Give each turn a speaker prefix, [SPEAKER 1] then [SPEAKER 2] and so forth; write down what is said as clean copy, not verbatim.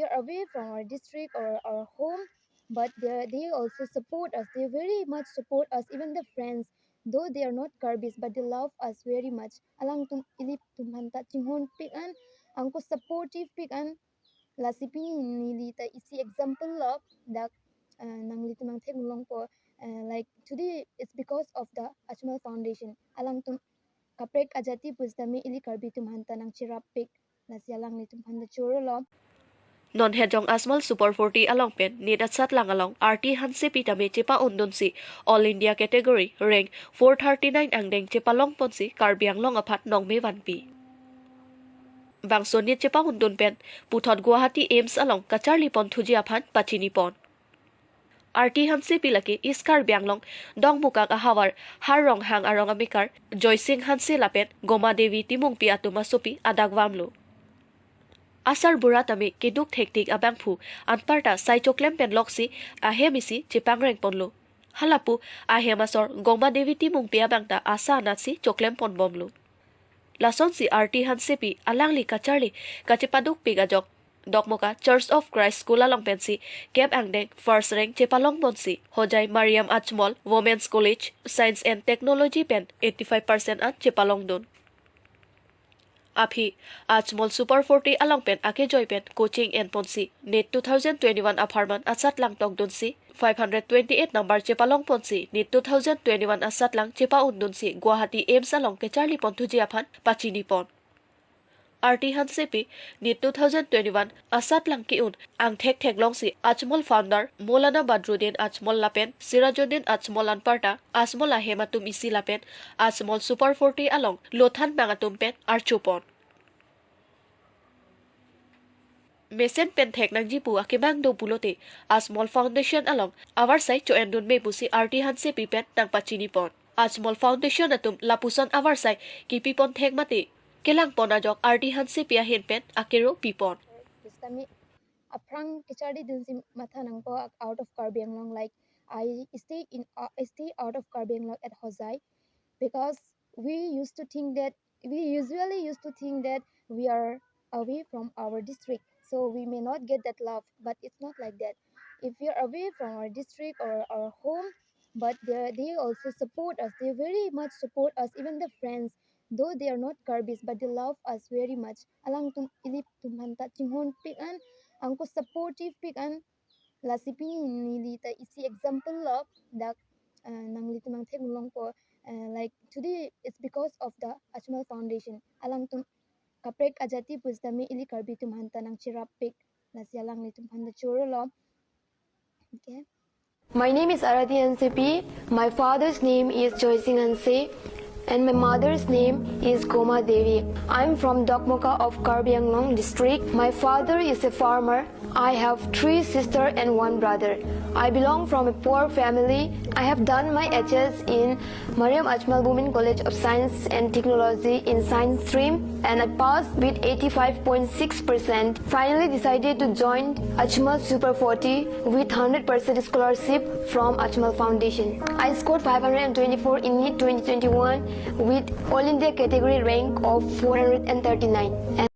[SPEAKER 1] we are away from our district or our home, but they also support us. They very much support us, even the friends, though they are not Karbis, but they love us very much. Alang tum ilip tum hanta chinghon pikan, angko supportive pikan, lasipi nili ta isi example love dak nangli tumang thegulong po. Like today, it's because of the Ajmal Foundation. Alang tum kaprek ajati pusdami ili Karbi tum hanta nang chirapik lasialang ni tum hanta churolo.
[SPEAKER 2] Non hejong Ajmal Super 40 along pen need at sat lang along RT Hansi Pitame Chepa Undun si All India category rank 439 ang deng Chepa Long Pon si Karbiang Long Apat Nong Me Van Pi. Bang Sonit Chepa Undun pen Puthot Guwahati Ames along Kacharli Pon Thuji Aphan Pachini Pon. RT Hansi Pilaki is Karbiang Long Dong Mukak Ahawar Harong Hang Arong Amikar Joy Singh Hansi Lapet Goma Devi Timung Pi Atuma Supi Adagwamlu. Asar burat ami kiduk thektik abang phu anparta sai choklem pen loksi ahemisi chipangreng ponlu halapu ahemasor goma devi timung pia bangta asa natsi choklem pon bomlu lason si RT Hansepi alangli kacharli kachipaduk pigajok dokmoka Church of Christ School along pensi kep angdeng first rank chepalong bonsi hojai Mariam Ajmal Women's College Science and Technology pen 85% at chepalong don Aphi Ajmal Super 40 along pen ake joy pen coaching and ponsi NET 2021 apartment asat lang tong dunsi 528 number chepalong ponsi NET 2021 asat lang chepa undunsi Guwahati Ames along ke Charlie pon thuji aphan pachini pon RT Hansepi NET 2021 asat lang ki un ang thek long si Ajmal founder Maulana Badruddin Ajmal lapen Sirajuddin Ajmal anparta Ajmal ahematum isi lapen Ajmal Super 40 along lothan bangatum pen archupon Mesen pen thek nang jipu akibang do pulote Ajmal Foundation along our side cho endun me pusi RT Hansepi pen nang pachini pon Ajmal Foundation atum lapuson our side kipi pon thek mate Kelang ponajok RT Hansepi ahin pen akero pipon
[SPEAKER 1] Kami aprang kichadi dunsi matha nangpo out of Karbi Anglong. Like I stay out of Karbi Anglong at Hosai because we usually used to think that we are away from our district, so we may not get that love, but it's not like that. If we are away from our district or our home, but they also support us. They very much support us, even the friends, though they are not Karbis, but they love us very much. Alang tum ilip tum hanta chinghon pikan, angko supportive pikan, lasipi nili ta isi example love dak nangli tumang thegulong po. Like today, it's because of the Ajmal Foundation. Alang tum kaprek ajati pusdami ili Karbi tum hanta nang chirapik lasialang ni tum hanta churolo. Okay.
[SPEAKER 3] My name is Arathi Hansepi. My father's name is Joy Singh Hanse. And my mother's name is Goma Devi. I'm from Dokmoka of Karbi Anglong district. My father is a farmer. I have 3 sisters and 1 brother. I belong from a poor family. I have done my HS in Mariam Ajmal Women College of Science and Technology in Science stream, and I passed with 85.6%. Finally decided to join Ajmal Super 40 with 100% scholarship from Ajmal Foundation. I scored 524 in NET 2021 with All India category rank of 439.